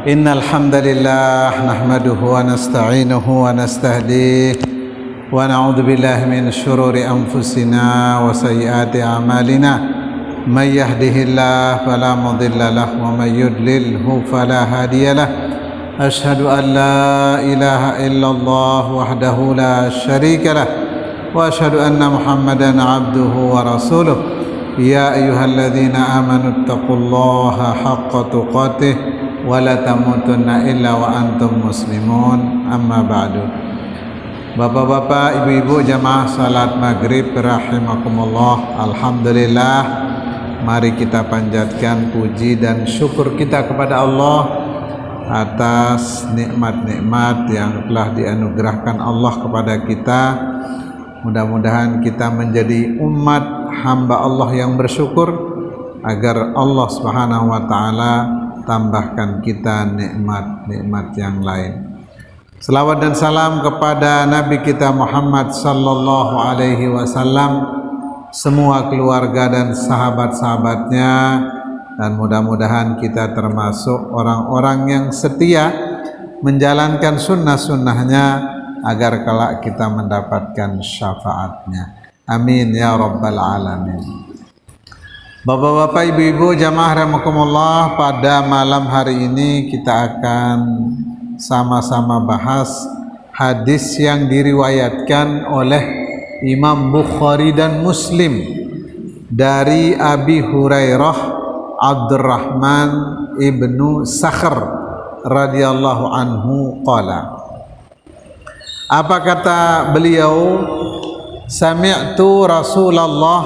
Innal hamdalillah nahmaduhu wa nasta'inuhu wa nastahdiih wa na'udzu billahi min syururi anfusina wa sayyiati a'malina may yahdihillahu fala mudilla lahu wa may yudlilhu fala hadiyalah. Asyhadu an la ilaha illallah wahdahu la syarikalah wa asyhadu anna Muhammadan abduhu wa rasuluh. Ya ayyuhalladzina amanu taqullaha haqqa tuqatih wa la tamutunna illa wa antum muslimun. Amma ba'du. Bapak-bapak, ibu-ibu jamaah salat maghrib rahimakumullah. Alhamdulillah, mari kita panjatkan puji dan syukur kita kepada Allah atas nikmat-nikmat yang telah dianugerahkan Allah kepada kita. Mudah-mudahan kita menjadi umat hamba Allah yang bersyukur, agar Allah Subhanahu wa taala tambahkan kita nikmat-nikmat yang lain. Selawat dan salam kepada Nabi kita Muhammad sallallahu alaihi wasallam, semua keluarga dan sahabat-sahabatnya, dan mudah-mudahan kita termasuk orang-orang yang setia menjalankan sunnah-sunnahnya agar kelak kita mendapatkan syafaatnya. Amin ya rabbal alamin. Bapak-bapak, ibu-ibu jamaah rahimakumullah, pada malam hari ini kita akan sama-sama bahas hadis yang diriwayatkan oleh Imam Bukhari dan Muslim dari Abi Hurairah Abdurrahman ibnu Sakhr radhiyallahu anhu qala. Apa kata beliau? Sami'tu Rasulullah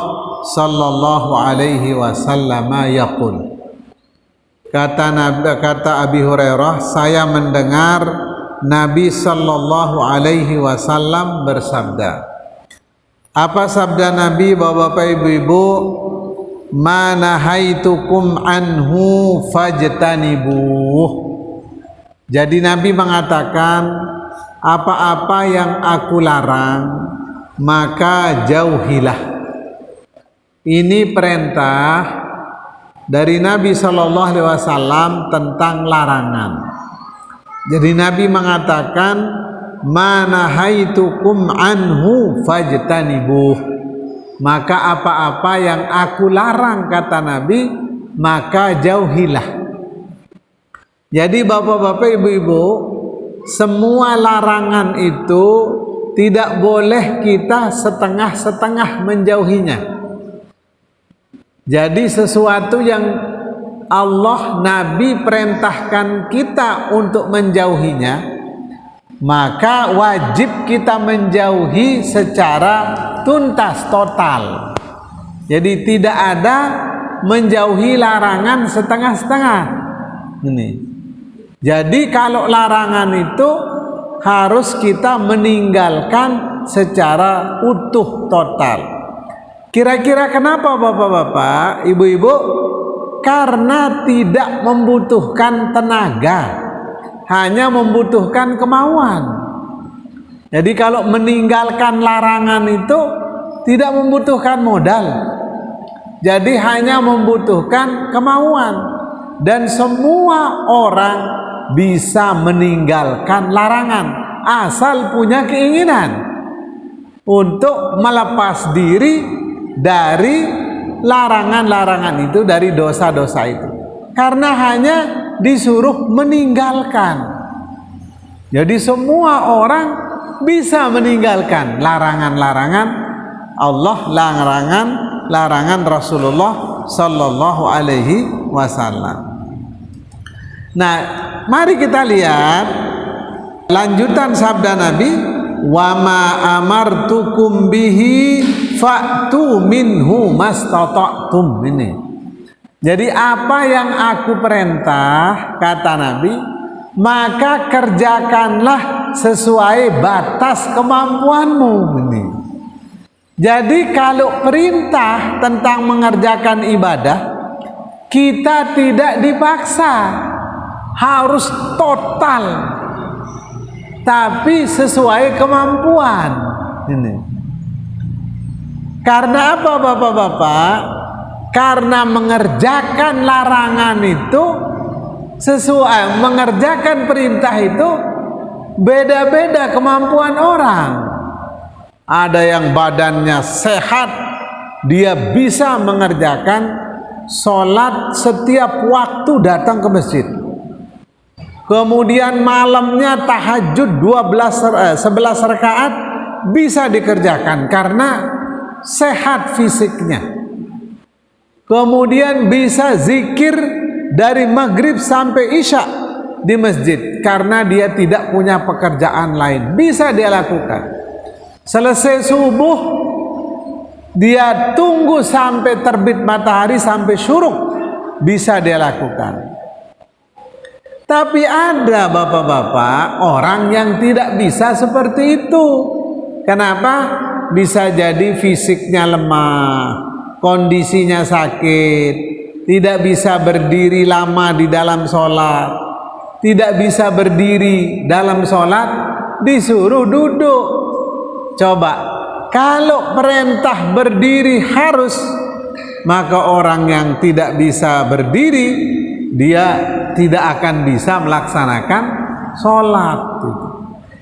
sallallahu alaihi wasallam yaqul. Kata Abi Hurairah, saya mendengar Nabi sallallahu alaihi wasallam bersabda. Apa sabda Nabi, Bapak Ibu-ibu? Ma nahaitukum anhu fajtanibuh. Jadi Nabi mengatakan, apa-apa yang aku larang maka jauhilah. Ini perintah dari Nabi Shallallahu Alaihi Wasallam tentang larangan. Jadi Nabi mengatakan, manahaitukum anhu fajtanibuh. Maka apa-apa yang aku larang, kata Nabi, maka jauhilah. Jadi bapak-bapak, ibu-ibu, semua larangan itu tidak boleh kita setengah-setengah menjauhinya. Jadi sesuatu yang Allah, Nabi perintahkan kita untuk menjauhinya, maka wajib kita menjauhi secara tuntas, total. Jadi tidak ada menjauhi larangan setengah-setengah. Ini. Jadi kalau larangan itu harus kita meninggalkan secara utuh, total. Kira-kira kenapa bapak-bapak, ibu-ibu? Karena tidak membutuhkan tenaga, hanya membutuhkan kemauan. Jadi kalau meninggalkan larangan itu tidak membutuhkan modal, jadi hanya membutuhkan kemauan. Dan semua orang bisa meninggalkan larangan asal punya keinginan untuk melepas diri dari larangan-larangan itu, dari dosa-dosa itu, karena hanya disuruh meninggalkan. Jadi semua orang bisa meninggalkan larangan-larangan Allah, larangan Rasulullah sallallahu alaihi wasallam. Nah, mari kita lihat lanjutan sabda Nabi, wa ma amartukum bihi fa'tu minhu mastata'tum. Ini. Jadi apa yang aku perintah, kata Nabi, maka kerjakanlah sesuai batas kemampuanmu. Ini. Jadi kalau perintah tentang mengerjakan ibadah, kita tidak dipaksa, harus total, tapi sesuai kemampuan. Ini. Karena apa bapak-bapak? Karena mengerjakan larangan itu Sesuai mengerjakan perintah itu beda-beda kemampuan orang. Ada yang badannya sehat, dia bisa mengerjakan sholat setiap waktu datang ke masjid. Kemudian malamnya tahajud 11 rakaat bisa dikerjakan karena sehat fisiknya. Kemudian bisa zikir dari maghrib sampai isya di masjid karena dia tidak punya pekerjaan lain, bisa dia lakukan. Selesai subuh dia tunggu sampai terbit matahari sampai syuruk, bisa dia lakukan. Tapi ada bapak-bapak orang yang tidak bisa seperti itu. Kenapa? Bisa jadi fisiknya lemah, kondisinya sakit, tidak bisa berdiri lama di dalam sholat, tidak bisa berdiri dalam sholat, disuruh duduk. Coba, kalau perintah berdiri harus, maka orang yang tidak bisa berdiri, dia tidak akan bisa melaksanakan sholat.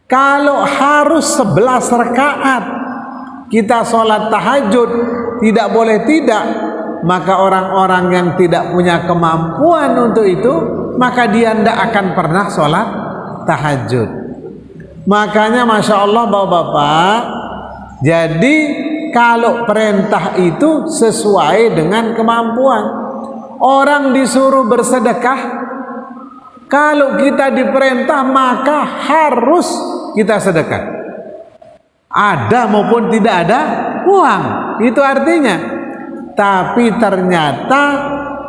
Kalau harus 11 rakaat kita sholat tahajud, tidak boleh tidak, maka orang-orang yang tidak punya kemampuan untuk itu, maka dia tidak akan pernah sholat tahajud. Makanya Masya Allah bapak-bapak, jadi kalau perintah itu sesuai dengan kemampuan. Orang disuruh bersedekah, kalau kita diperintah maka harus kita sedekah, ada maupun tidak ada uang, itu artinya. Tapi ternyata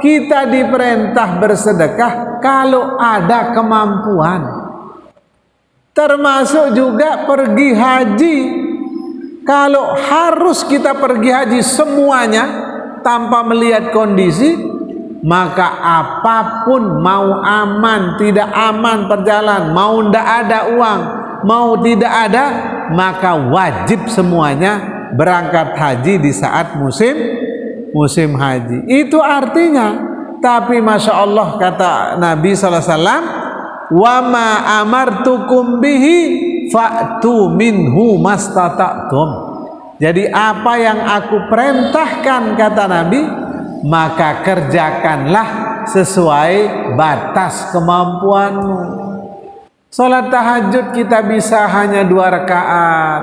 kita diperintah bersedekah kalau ada kemampuan, termasuk juga pergi haji. Kalau harus kita pergi haji semuanya tanpa melihat kondisi, maka apapun, mau aman tidak aman perjalanan, mau tidak ada uang, mau tidak ada, maka wajib semuanya berangkat haji di saat musim haji. Itu artinya. Tapi Masya Allah kata Nabi SAW, wa ma amartukum bihi fa'tu minhu mastata'tum. Jadi apa yang aku perintahkan kata Nabi, maka kerjakanlah sesuai batas kemampuanmu. Salat tahajud kita bisa hanya 2 rakaat,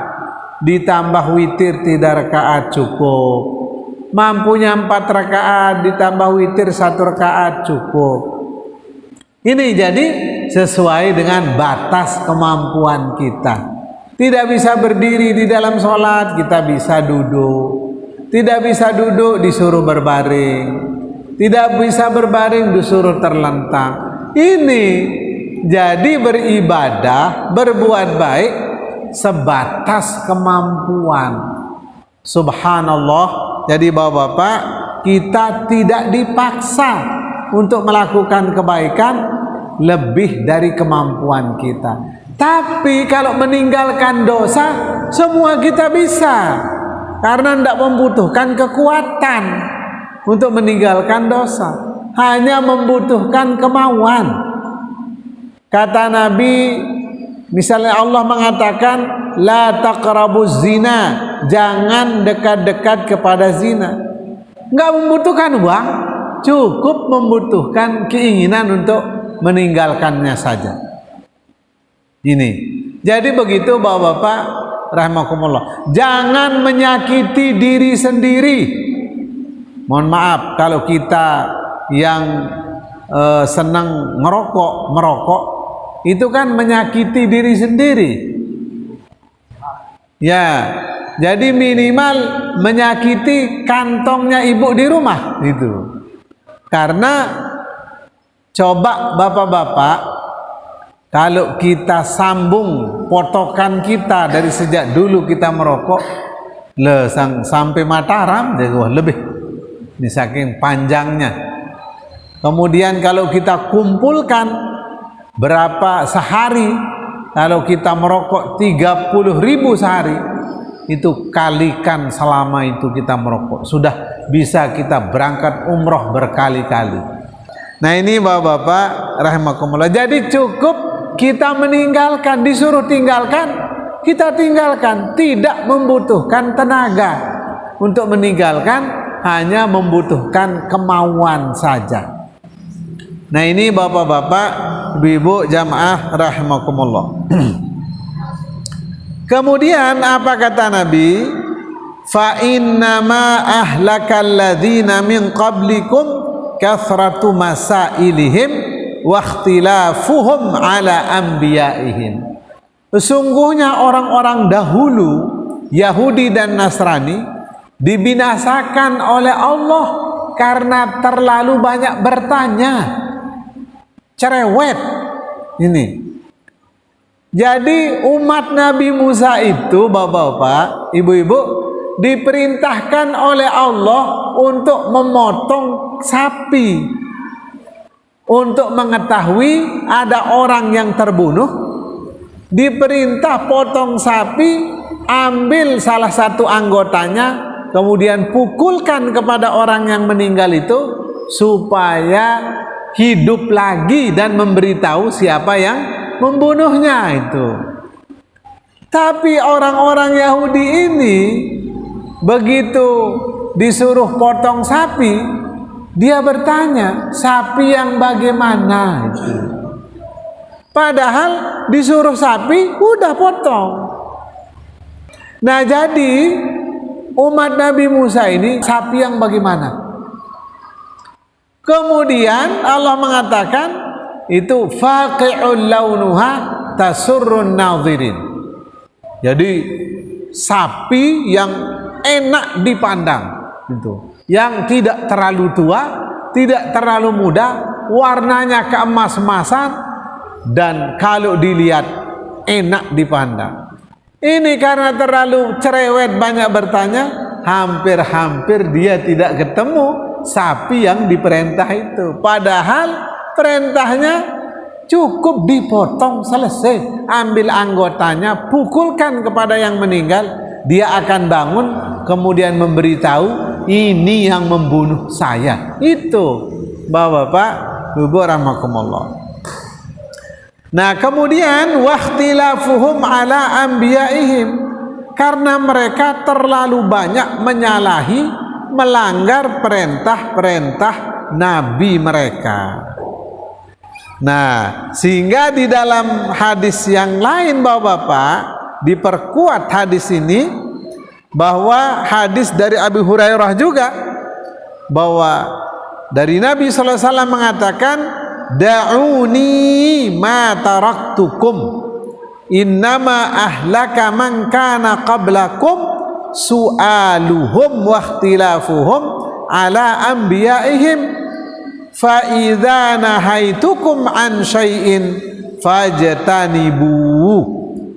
ditambah witir 3 rakaat cukup. Mampunya 4 rakaat ditambah witir 1 rakaat cukup. Ini jadi sesuai dengan batas kemampuan kita. Tidak bisa berdiri di dalam sholat, kita bisa duduk. Tidak bisa duduk, disuruh berbaring. Tidak bisa berbaring, disuruh terlentang. Ini jadi beribadah, berbuat baik sebatas kemampuan. Subhanallah. Jadi bapak-bapak, kita tidak dipaksa untuk melakukan kebaikan lebih dari kemampuan kita. Tapi kalau meninggalkan dosa, semua kita bisa, karena tidak membutuhkan kekuatan untuk meninggalkan dosa, hanya membutuhkan kemauan. Kata Nabi, misalnya Allah mengatakan la taqrabuz zina, jangan dekat-dekat kepada zina. Enggak membutuhkan uang, cukup membutuhkan keinginan untuk meninggalkannya saja. Ini. Jadi begitu bapak-bapak rahimakumullah. Jangan menyakiti diri sendiri. Mohon maaf kalau kita yang senang merokok itu kan menyakiti diri sendiri. Ya, jadi minimal menyakiti kantongnya ibu di rumah itu. Karena coba bapak-bapak, kalau kita sambung potokan kita dari sejak dulu kita merokok, sampai Mataram, lebih, ini saking panjangnya. Kemudian kalau kita kumpulkan berapa sehari, kalau kita merokok 30.000 sehari, itu kalikan selama itu kita merokok, sudah bisa kita berangkat umroh berkali-kali. Nah ini bapak-bapak, rahimakumullah. Jadi cukup kita meninggalkan, disuruh tinggalkan, kita tinggalkan, tidak membutuhkan tenaga untuk meninggalkan, hanya membutuhkan kemauan saja. Nah ini bapak-bapak, ibu-ibu jamaah rahimakumullah. Kemudian apa kata Nabi? Fa innama ahlakal ladzina min qablikum kathratu masailihim wa ikhtilafuhum ala anbiyaihim. Sesungguhnya orang-orang dahulu Yahudi dan Nasrani dibinasakan oleh Allah karena terlalu banyak bertanya, cerewet ini. Jadi umat Nabi Musa itu bapak-bapak, ibu-ibu, diperintahkan oleh Allah untuk memotong sapi untuk mengetahui ada orang yang terbunuh. Diperintah potong sapi, ambil salah satu anggotanya, kemudian pukulkan kepada orang yang meninggal itu supaya hidup lagi dan memberitahu siapa yang membunuhnya itu. Tapi orang-orang Yahudi ini begitu disuruh potong sapi, dia bertanya, sapi yang bagaimana itu? Padahal disuruh sapi, udah potong. Nah jadi umat Nabi Musa ini sapi yang bagaimana? Kemudian Allah mengatakan itu faqi'ul launuha tasurrun nadhirin. Jadi sapi yang enak dipandang gitu. Yang tidak terlalu tua, tidak terlalu muda, warnanya keemas-emasan, dan kalau dilihat enak dipandang. Ini karena terlalu cerewet banyak bertanya, hampir-hampir dia tidak ketemu sapi yang diperintah itu. Padahal perintahnya cukup dipotong, selesai. Ambil anggotanya, pukulkan kepada yang meninggal, dia akan bangun, kemudian memberitahu, ini yang membunuh saya. Itu bapak-bapak, ibu rahimakumullah. Nah kemudian wakhtilafuhum ala anbiyaihim, karena mereka terlalu banyak menyalahi, melanggar perintah-perintah nabi mereka. Nah sehingga di dalam hadis yang lain bapak-bapak diperkuat hadis ini, bahwa hadis dari Abu Hurairah juga, bahwa dari Nabi SAW mengatakan, da'uni ma taraktukum innama ahlaka man kana qablakum su'aluhum wa ikhtilafuhum ala anbiyaihim fa idza nahaitukum an syai'in fajtanibu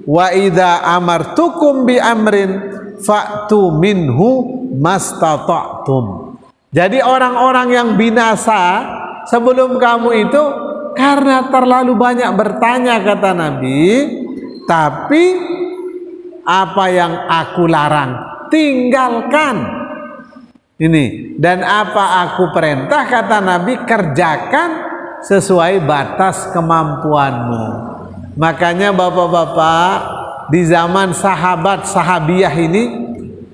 wa idza amartukum bi amrin fa'tu minhu mastata'tum. Jadi orang-orang yang binasa sebelum kamu itu karena terlalu banyak bertanya kata Nabi, tapi apa yang aku larang tinggalkan ini, dan apa aku perintah kata Nabi kerjakan sesuai batas kemampuanmu. Makanya bapak-bapak, di zaman sahabat-sahabiyah ini,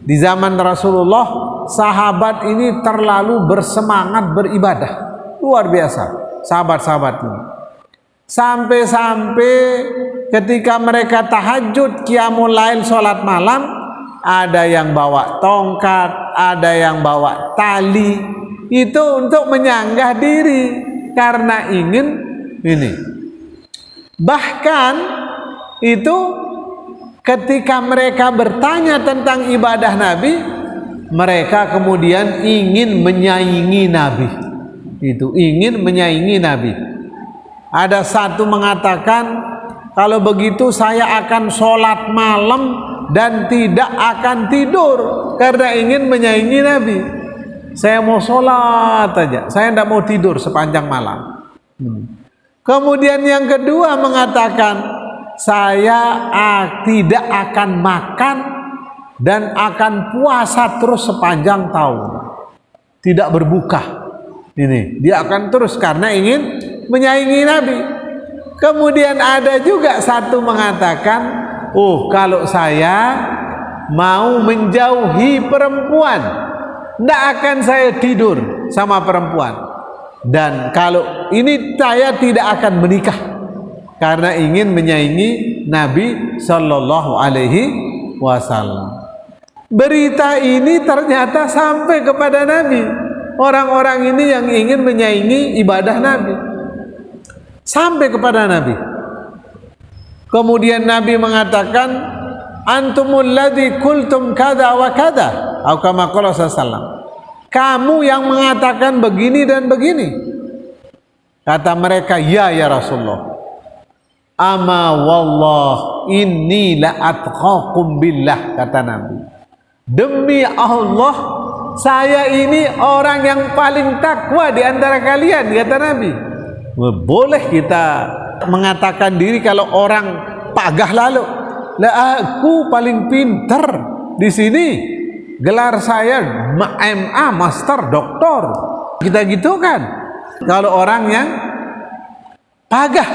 di zaman Rasulullah, sahabat ini terlalu bersemangat beribadah. Luar biasa sahabat-sahabat ini. Sampai-sampai ketika mereka tahajud, qiyamul lail, sholat malam, ada yang bawa tongkat, ada yang bawa tali, itu untuk menyanggah diri karena ingin ini. Bahkan itu ketika mereka bertanya tentang ibadah Nabi, mereka kemudian ingin menyaingi Nabi. Itu ingin menyaingi Nabi. Ada satu mengatakan, kalau begitu saya akan sholat malam dan tidak akan tidur karena ingin menyaingi Nabi. Saya mau sholat aja, saya tidak mau tidur sepanjang malam. Kemudian yang kedua mengatakan, saya tidak akan makan dan akan puasa terus sepanjang tahun, tidak berbuka. Ini dia akan terus karena ingin menyaingi Nabi. Kemudian ada juga satu mengatakan, kalau saya mau menjauhi perempuan, tidak akan saya tidur sama perempuan. Dan kalau ini saya tidak akan menikah karena ingin menyaingi Nabi Sallallahu Alaihi Wasallam. Berita ini ternyata sampai kepada Nabi. Orang-orang ini yang ingin menyaingi ibadah Nabi sampai kepada Nabi. Kemudian Nabi mengatakan, antumul ladzi qultum kada wa kada, atau kama qala sallallahu. Kamu yang mengatakan begini dan begini. Kata mereka, ya Rasulullah. Ama wallah inni la atqakum billah, kata Nabi. Demi Allah, saya ini orang yang paling takwa di antara kalian, kata Nabi. Boleh kita mengatakan diri kalau orang pagah lalu, lah aku paling pintar di sini, gelar saya MA, master, doktor, kita gitu kan. Kalau orang yang pagah,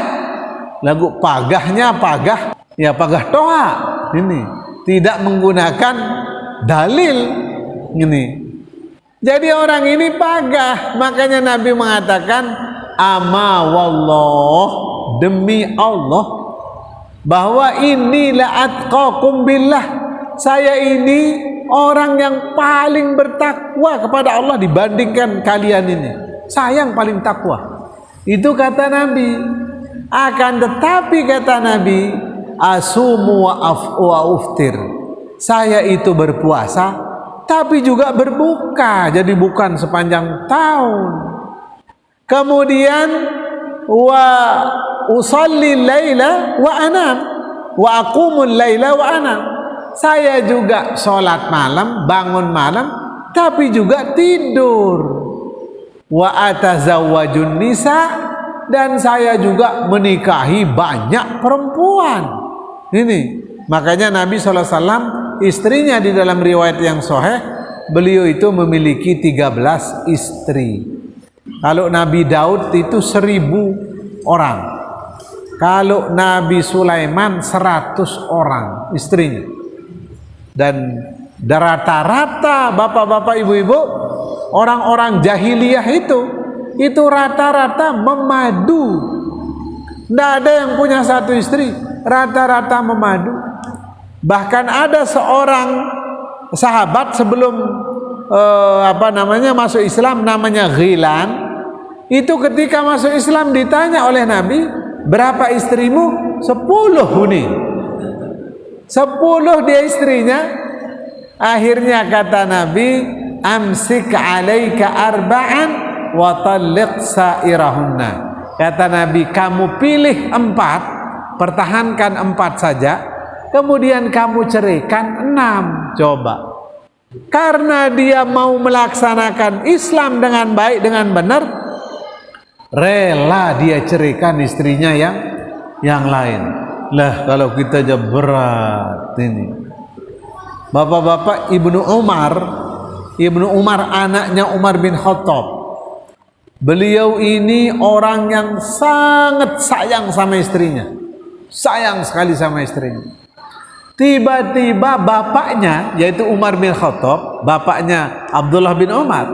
lagu pagahnya pagah, ya pagah toa, ini tidak menggunakan dalil ini. Jadi orang ini pagah, makanya Nabi mengatakan, ama wallah, demi Allah, bahwa inilah atqakum billah, saya ini orang yang paling bertakwa kepada Allah dibandingkan kalian ini. Saya yang paling takwa. Itu kata Nabi. Akan tetapi kata Nabi, asumu wa uftir, saya itu berpuasa tapi juga berbuka, jadi bukan sepanjang tahun. Kemudian wa usalli laila wa anam wa aqumul laila wa anam, saya juga sholat malam, bangun malam, tapi juga tidur. Wa atazawwajun nisa, dan saya juga menikahi banyak perempuan. Ini makanya Nabi SAW, istrinya di dalam riwayat yang sahih, beliau itu memiliki 13 istri. Kalau Nabi Daud itu 1000 orang. Kalau Nabi Sulaiman 100 orang istrinya. Dan rata-rata bapak-bapak ibu-ibu, orang-orang jahiliyah itu rata-rata memadu. Tidak ada yang punya satu istri, rata-rata memadu. Bahkan ada seorang sahabat sebelum masuk Islam, namanya Ghilan. Itu ketika masuk Islam ditanya oleh Nabi, berapa istrimu? 10 nih. 10 dia istrinya. Akhirnya kata Nabi, amsik alaika arba'an wa talliq sairahunna. Kata Nabi, kamu pilih 4, pertahankan 4 saja, kemudian kamu ceraikan 6. Coba. Karena dia mau melaksanakan Islam dengan baik, dengan benar, rela dia ceraikan istrinya yang lain. Lah kalau kita aja berat ini. Bapak-bapak, Ibnu Umar anaknya Umar bin Khattab. Beliau ini orang yang sangat sayang sama istrinya. Sayang sekali sama istrinya. Tiba-tiba bapaknya, yaitu Umar bin Khattab, bapaknya Abdullah bin Umar,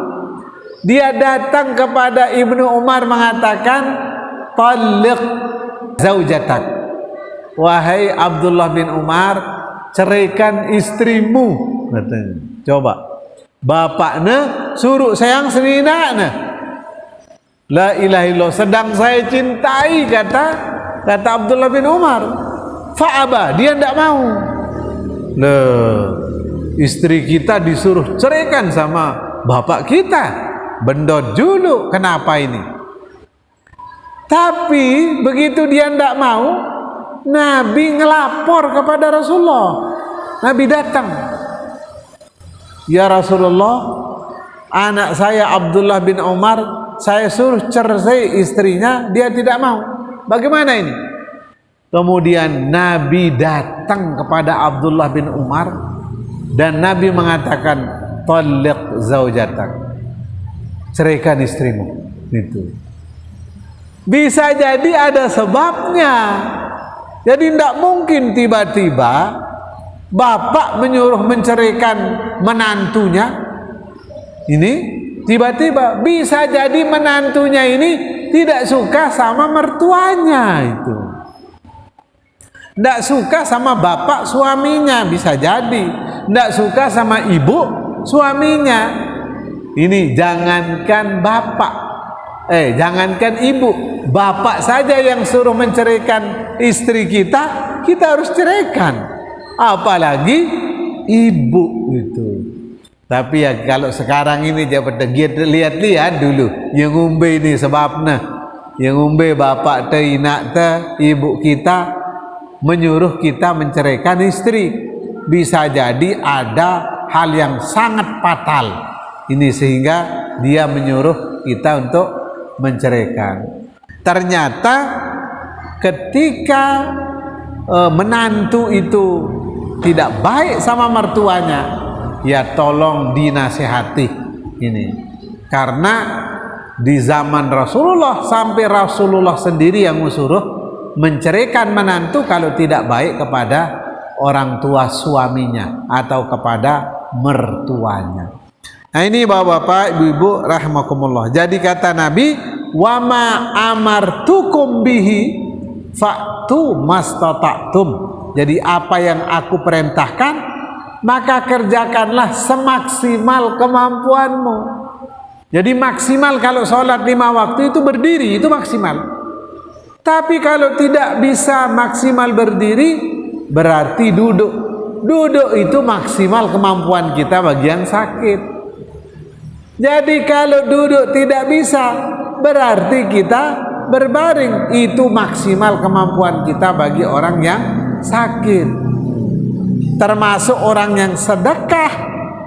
dia datang kepada Ibnu Umar mengatakan, talliq zaujatak. Wahai Abdullah bin Umar, ceraikan istrimu, katanya. Coba, bapaknya suruh sayang serinaknya. La ilaha illallah, sedang saya cintai, kata Abdullah bin Umar. Fa'aba, dia tidak mau. Loh, istri kita disuruh ceraikan sama bapak kita, bendot dulu, kenapa ini? Tapi begitu dia tidak mau, Nabi ngelapor kepada Rasulullah. Nabi datang, ya Rasulullah, anak saya Abdullah bin Umar, saya suruh cerai istrinya, dia tidak mau. Bagaimana ini? Kemudian Nabi datang kepada Abdullah bin Umar dan Nabi mengatakan, talliq zaujatak, ceraikan istrimu. Itu. Bisa jadi ada sebabnya. Jadi tidak mungkin tiba-tiba bapak menyuruh menceraikan menantunya. Ini tiba-tiba bisa jadi menantunya ini tidak suka sama mertuanya itu. Tidak suka sama bapak suaminya, bisa jadi. Tidak suka sama ibu suaminya. Ini jangankan bapak, jangankan ibu, bapak saja yang suruh menceraikan istri kita, kita harus ceraikan. Apalagi ibu itu. Tapi ya kalau sekarang ini lihat-lihat dulu yang ngumbe ini sebabnya. Yang ngumbe bapak te, inak te, ibu kita menyuruh kita menceraikan istri. Bisa jadi ada hal yang sangat fatal ini sehingga dia menyuruh kita untuk menceraikan. Ternyata ketika menantu itu tidak baik sama mertuanya, ya tolong dinasihati ini. Karena di zaman Rasulullah sampai Rasulullah sendiri yang suruh menceraikan menantu kalau tidak baik kepada orang tua suaminya atau kepada mertuanya. Nah ini bapak-bapak, ibu-ibu rahimakumullah. Jadi kata Nabi, wa ma amartukum bihi fa'tu mastata'tum. Jadi apa yang aku perintahkan, maka kerjakanlah semaksimal kemampuanmu. Jadi maksimal kalau sholat 5 waktu itu berdiri, itu maksimal. Tapi kalau tidak bisa maksimal berdiri, berarti duduk. Duduk itu maksimal kemampuan kita bagi yang sakit. Jadi kalau duduk tidak bisa, berarti kita berbaring. Itu maksimal kemampuan kita bagi orang yang sakit. Termasuk orang yang sedekah,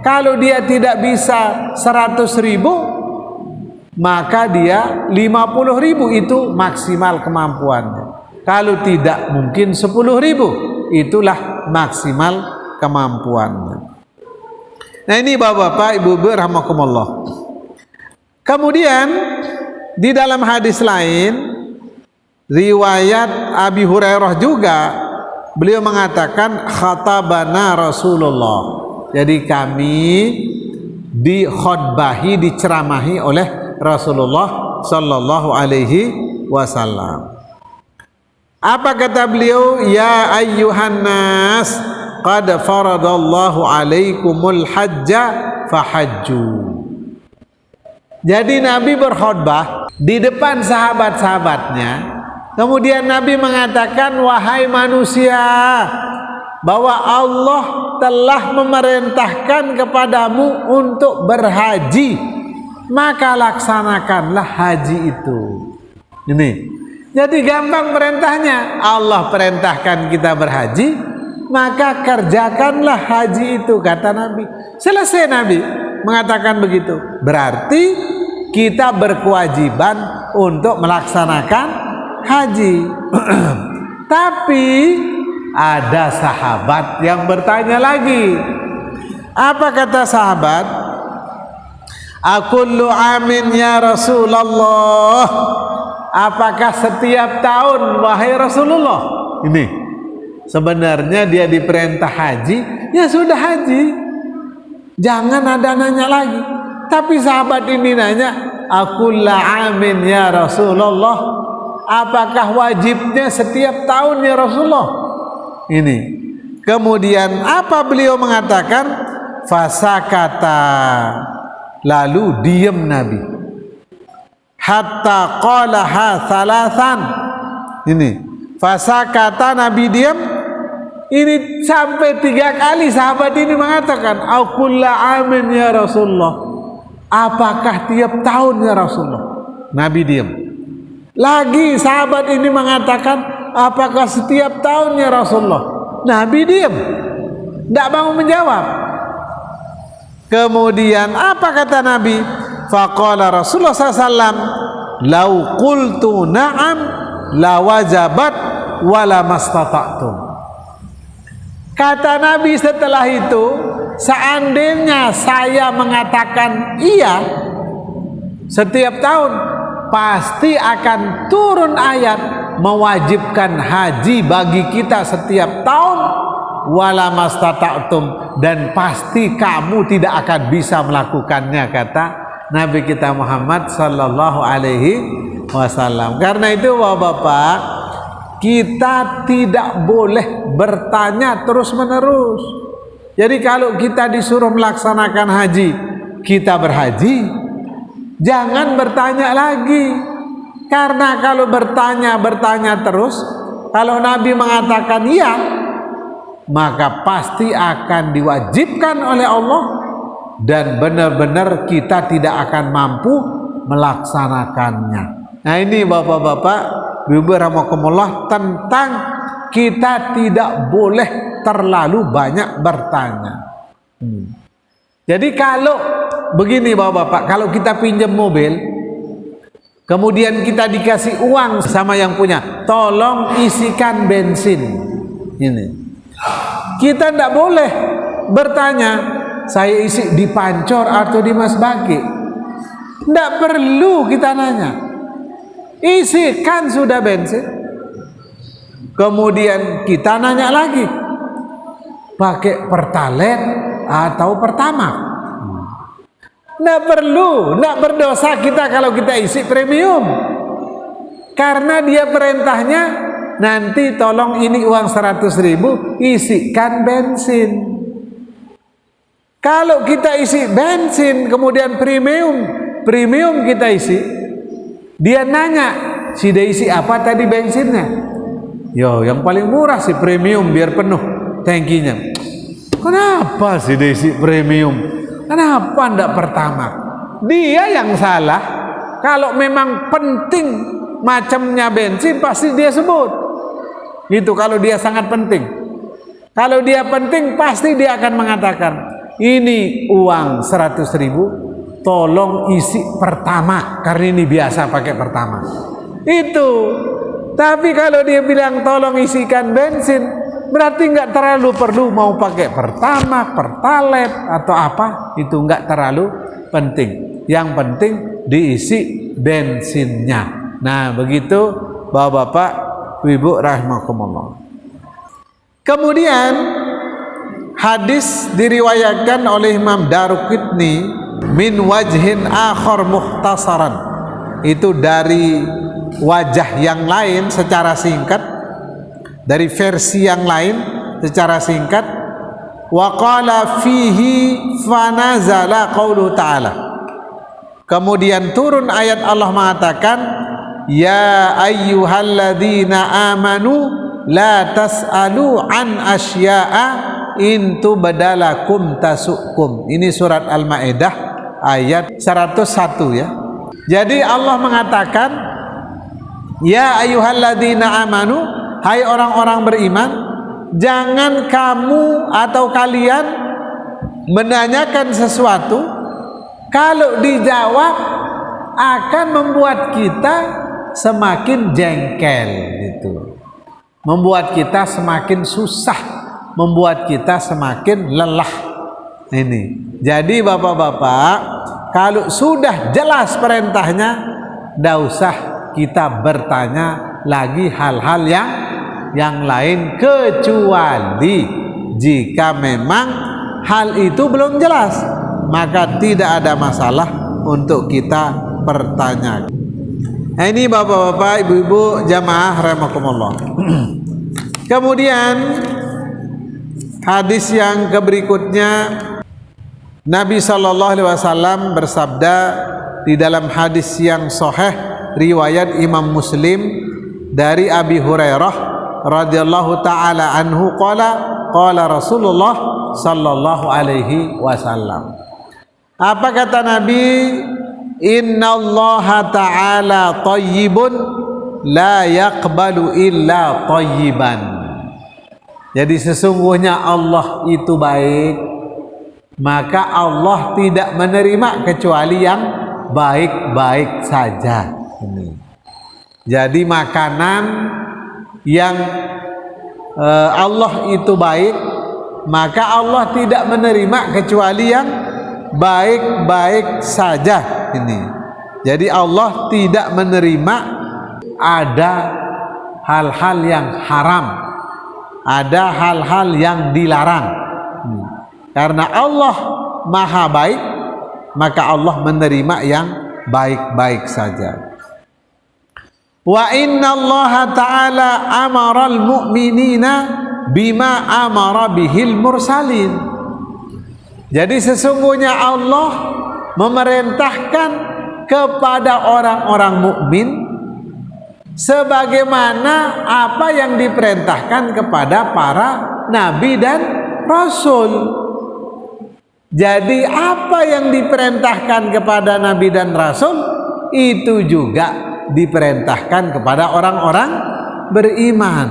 kalau dia tidak bisa 100.000, maka dia 50.000, itu maksimal kemampuannya. Kalau tidak mungkin 10.000, itulah maksimal kemampuannya. Nah ini bapak-bapak, ibu-ibu rahimakumullah. Kemudian di dalam hadis lain riwayat Abi Hurairah juga, beliau mengatakan khatabana Rasulullah. Jadi kami dikhutbahi, diceramahi oleh Rasulullah sallallahu alaihi wasallam. Apa kata beliau? Ya ayyuhan nas, qad faradallahu alaikumul hajja fahajju. Jadi Nabi berkhutbah di depan sahabat-sahabatnya. Kemudian Nabi mengatakan, wahai manusia, bahwa Allah telah memerintahkan kepadamu untuk berhaji, maka laksanakanlah haji itu. Ini. Jadi gampang perintahnya. Allah perintahkan kita berhaji, maka kerjakanlah haji itu, kata Nabi. Selesai Nabi mengatakan begitu. Berarti kita berkewajiban untuk melaksanakan haji. Tapi ada sahabat yang bertanya lagi. Apa kata sahabat? Akullu amin ya Rasulullah. Apakah setiap tahun wahai Rasulullah? Ini sebenarnya dia diperintah haji, ya sudah haji, jangan ada nanya lagi. Tapi sahabat ini nanya, akulla amin ya Rasulullah, apakah wajibnya setiap tahun ya Rasulullah? Ini kemudian apa beliau mengatakan? Fasakata, lalu diam Nabi. Hatta qalaha thalathan. Ini fasakata, Nabi diam. Ini sampai 3 kali sahabat ini mengatakan, akulla amin ya Rasulullah, apakah tiap tahun ya Rasulullah? Nabi diam. Lagi sahabat ini mengatakan, apakah setiap tahun ya Rasulullah? Nabi diam, tidak mau menjawab. Kemudian apa kata Nabi? Faqala Rasulullah SAW, lau qultu na'am la wajabat wala mastata'tum. Kata Nabi setelah itu, seandainya saya mengatakan iya setiap tahun, pasti akan turun ayat mewajibkan haji bagi kita setiap tahun, wala mastata'tum, dan pasti kamu tidak akan bisa melakukannya, kata Nabi kita Muhammad sallallahu alaihi wasallam. Karena itu Bapak-bapak, kita tidak boleh bertanya terus-menerus. Jadi kalau kita disuruh melaksanakan haji, kita berhaji, jangan bertanya lagi. Karena kalau bertanya terus, kalau Nabi mengatakan iya, maka pasti akan diwajibkan oleh Allah, dan benar-benar kita tidak akan mampu melaksanakannya. Nah ini Bapak-bapak, Ibu rahimakumullah, tentang kita tidak boleh terlalu banyak bertanya. Jadi kalau begini Bapak-bapak, kalau kita pinjam mobil, kemudian kita dikasih uang sama yang punya, tolong isikan bensin, ini kita tidak boleh bertanya, saya isi di Pancor atau di Mas Baki. Tidak perlu kita nanya, isikan sudah bensin. Kemudian kita nanya lagi, pakai Pertalite atau Pertamax. Tidak perlu, tidak berdosa kita kalau kita isi premium. Karena dia perintahnya, nanti tolong ini uang 100.000, isikan bensin. Kalau kita isi bensin kemudian premium kita isi, dia nanya, si dia isi apa tadi bensinnya? Yo, yang paling murah sih premium biar penuh tangkinya. Kenapa sih dia isi premium? Kenapa ndak Pertamax? Dia yang salah. Kalau memang penting macamnya bensin pasti dia sebut. Itu kalau dia sangat penting. Kalau dia penting pasti dia akan mengatakan, ini uang 100.000, tolong isi Pertamax, karena ini biasa pakai Pertamax. Itu. Tapi kalau dia bilang tolong isikan bensin, berarti nggak terlalu perlu mau pakai Pertamax, Pertalite atau apa, itu nggak terlalu penting. Yang penting diisi bensinnya. Nah begitu Bapak-bapak, Ibu rahimakumullah. Kemudian hadis diriwayatkan oleh Imam Daruqutni min wajhin akhar mukhtasaran, itu dari wajah yang lain secara singkat, dari versi yang lain secara singkat. Wa qala fihi fanazala qauluhu ta'ala, kemudian turun ayat Allah mengatakan, ya ayyuhalladzina amanu la tas'alu an asya'a in tubdalakum tasukum. Ini surat Al-Maidah ayat 101 ya. Jadi Allah mengatakan, ya ayyuhalladzina amanu, hai orang-orang beriman, jangan kamu atau kalian menanyakan sesuatu, kalau dijawab akan membuat kita semakin jengkel gitu, membuat kita semakin susah, membuat kita semakin lelah. Ini jadi Bapak-bapak, kalau sudah jelas perintahnya, tidak usah kita bertanya lagi hal-hal yang lain, kecuali jika memang hal itu belum jelas, maka tidak ada masalah untuk kita pertanyakan. Ini Bapak-bapak, Ibu-ibu jamaah rahimakumullah. Kemudian hadis yang berikutnya, Nabi SAW bersabda di dalam hadis yang sahih riwayat Imam Muslim dari Abi Hurairah radhiyallahu taala anhu, qala Rasulullah sallallahu alaihi wasallam. Apa kata Nabi? Innallaha ta'ala thayyibun la yaqbalu illa thayyiban. Jadi sesungguhnya Allah itu baik, maka Allah tidak menerima kecuali yang baik-baik saja. Ini. Jadi makanan yang Allah itu baik, maka Allah tidak menerima kecuali yang baik-baik saja. Ini. Jadi Allah tidak menerima ada hal-hal yang haram, ada hal-hal yang dilarang. Karena Allah maha baik, maka Allah menerima yang baik-baik saja. Wa inna Allah ta'ala amaral mu'minina bima amara bihil mursalin. Jadi sesungguhnya Allah memerintahkan kepada orang-orang mukmin sebagaimana apa yang diperintahkan kepada para nabi dan rasul. Jadi apa yang diperintahkan kepada nabi dan rasul itu juga diperintahkan kepada orang-orang beriman.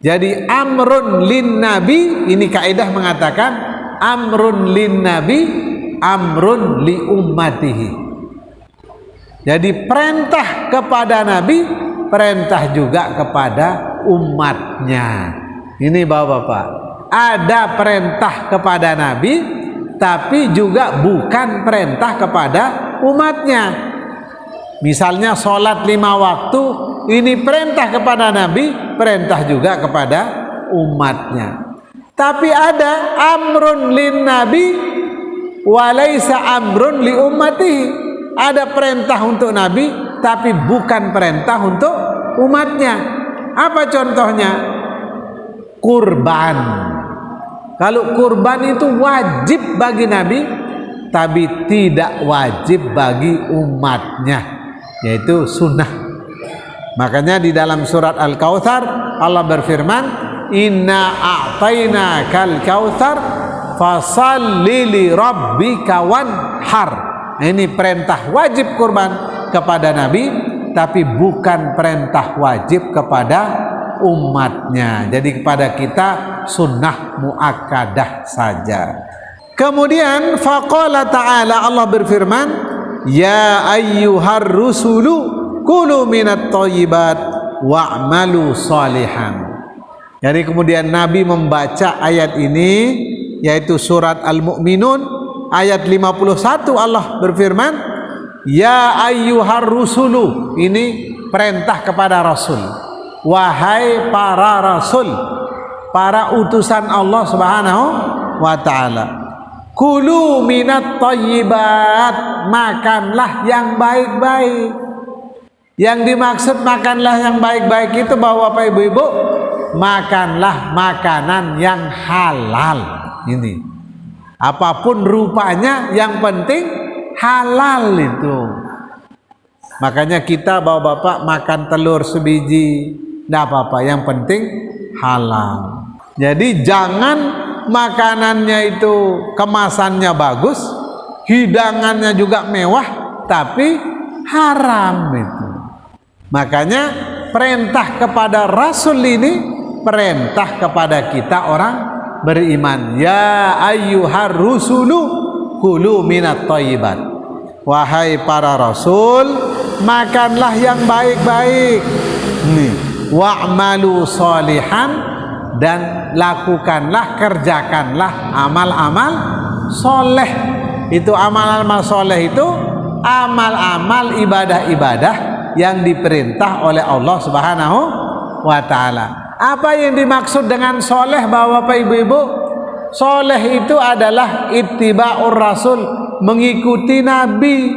Jadi amrun lin nabi, ini kaidah mengatakan amrun lin nabi amrun li ummatihi. Jadi perintah kepada nabi, perintah juga kepada umatnya. Ini bapak-bapak, ada perintah kepada nabi, tapi juga bukan perintah kepada umatnya. Misalnya sholat 5 waktu, ini perintah kepada nabi, perintah juga kepada umatnya. Tapi ada amrun lin nabi walaysa amrun li ummatihi. Ada perintah untuk nabi, tapi bukan perintah untuk umatnya. Apa contohnya? Kurban. Kalau kurban itu wajib bagi nabi, tapi tidak wajib bagi umatnya, yaitu sunnah. Makanya di dalam surat Al-Kautsar Allah berfirman, inna a'tainakal kautsar fasalli li rabbika wanhar. Ini perintah wajib kurban kepada nabi, tapi bukan perintah wajib kepada umatnya. Jadi kepada kita sunnah muakkadah saja. Kemudian faqala ta'ala, Allah berfirman, ya ayyuhar rusulu kulu minat thayyibat wa'malu salihan. Jadi kemudian Nabi membaca ayat ini, yaitu surat Al-Mu'minun ayat 51. Allah berfirman, ya ayyuhar rusulu, ini perintah kepada rasul. Wahai para rasul, para utusan Allah Subhanahu wa ta'ala, kulu minat thayyibat, makanlah yang baik-baik. Yang dimaksud makanlah yang baik-baik itu Bapak Ibu-ibu, makanlah makanan yang halal. Ini apapun rupanya, yang penting halal itu. Makanya kita bapak-bapak makan telur sebiji, tidak apa-apa, yang penting halal. Jadi jangan makanannya itu kemasannya bagus, hidangannya juga mewah, tapi haram itu. Makanya perintah kepada Rasul ini perintah kepada kita orang beriman. Ya ayyuhar rusulu kulu minat thayyibat. Wahai para rasul, makanlah yang baik-baik. Nih, wa'malu sholihan, dan lakukanlah, kerjakanlah amal-amal soleh. Itu amal-amal soleh itu amal-amal ibadah-ibadah yang diperintah oleh Allah Subhanahu wa ta'ala. Apa yang dimaksud dengan soleh Bapak Ibu-ibu? Soleh itu adalah ittiba'ur rasul, mengikuti nabi,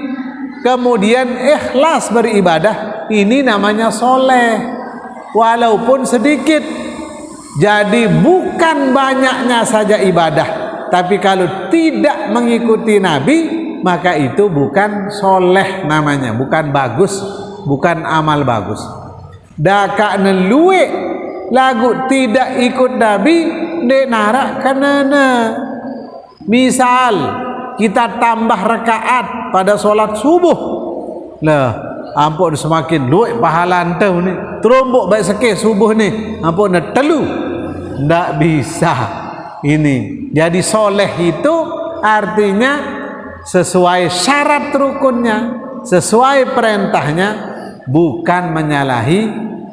kemudian ikhlas beribadah. Ini namanya soleh, walaupun sedikit. Jadi bukan banyaknya saja ibadah, tapi kalau tidak mengikuti nabi, maka itu bukan soleh namanya, bukan bagus, bukan amal bagus. Daka neluwe lagu tidak ikut nabi, dek narak kanana. Misal kita tambah rakaat pada solat subuh, lah ampun semakin luwe pahala entau ni, terombok baik sekeh subuh ni, ampun nak telu, ndak bisa. Ini jadi soleh itu artinya sesuai syarat rukunnya, sesuai perintahnya, bukan menyalahi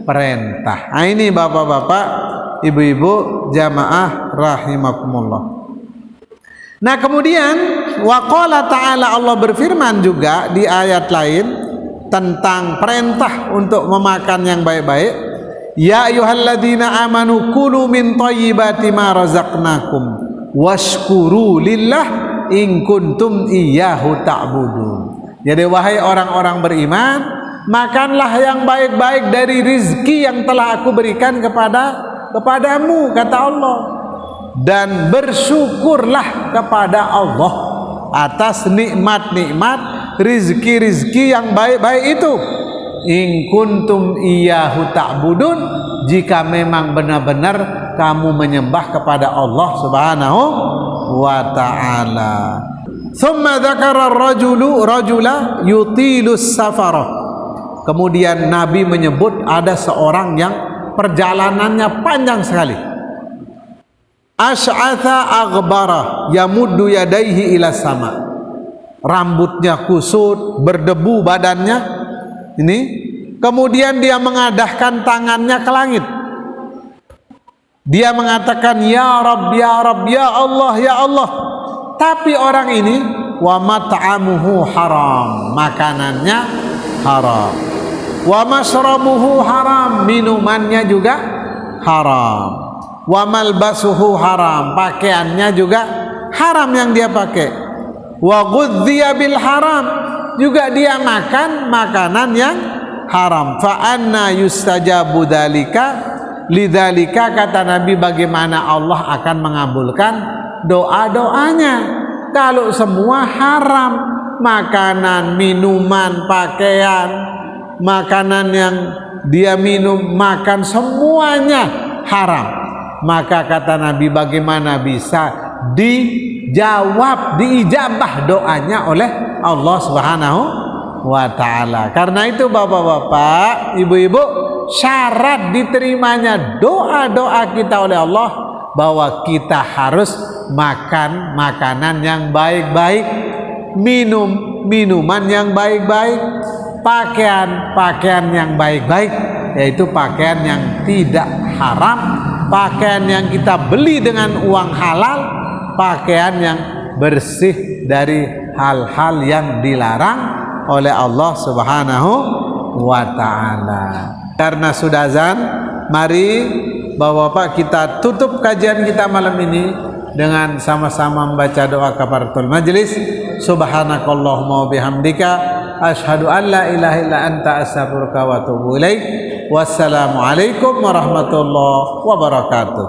perintah. Nah, ini bapak-bapak, ibu-ibu, jamaah rahimakumullah. Nah kemudian wa qala ta'ala, Allah berfirman juga di ayat lain tentang perintah untuk memakan yang baik-baik. Ya ayyuhalladzina amanu kulu min thayyibati ma razaqnakum washkuru lillah in kuntum iyyahu ta'budun. Jadi wahai orang-orang beriman, makanlah yang baik-baik dari rizki yang telah aku berikan kepadamu, kata Allah, dan bersyukurlah kepada Allah atas nikmat-nikmat rizki-rizki yang baik-baik itu. In kuntum iyyahu ta'budun, jika memang benar-benar kamu menyembah kepada Allah Subhanahu wa ta'ala. Thumma dzakara rajula yutilus safarah. Kemudian Nabi menyebut ada seorang yang perjalanannya panjang sekali. Asy'atha aghbara yamuddu yadayhi ila sama. Rambutnya kusut, berdebu badannya. Ini kemudian dia mengadahkan tangannya ke langit. Dia mengatakan ya Rabb, ya Rabb, ya Allah, ya Allah. Tapi orang ini wa mat'amuhu haram, makanannya haram. Wa mashrabuhu haram, minumannya juga haram. Wa malbasuhu haram, pakaiannya juga haram yang dia pakai. Wa ghudhiya bil haram, juga dia makan makanan yang haram. Fa anna yustajabu dzalika, lidzalika kata Nabi, bagaimana Allah akan mengabulkan doa-doanya kalau semua haram, makanan, minuman, pakaian, makanan yang dia minum, makan, semuanya haram. Maka kata Nabi, bagaimana bisa dijawab, diijabah doanya oleh Allah Subhanahu wa ta'ala. Karena itu bapak-bapak, ibu-ibu, syarat diterimanya doa-doa kita oleh Allah bahwa kita harus makan makanan yang baik-baik, minum minuman yang baik-baik, pakaian yang baik-baik, yaitu pakaian yang tidak haram, pakaian yang kita beli dengan uang halal, pakaian yang bersih dari hal-hal yang dilarang oleh Allah Subhanahu wa ta'ala. Karena sudah azan, mari Bapak-bapak kita tutup kajian kita malam ini dengan sama-sama membaca doa kafaratul majlis. Subhanakallahumma wa bihamdika asyhadu an la ilaha illa anta astaghfiruka wa atubu ilaik. Wassalamualaikum warahmatullahi wabarakatuh.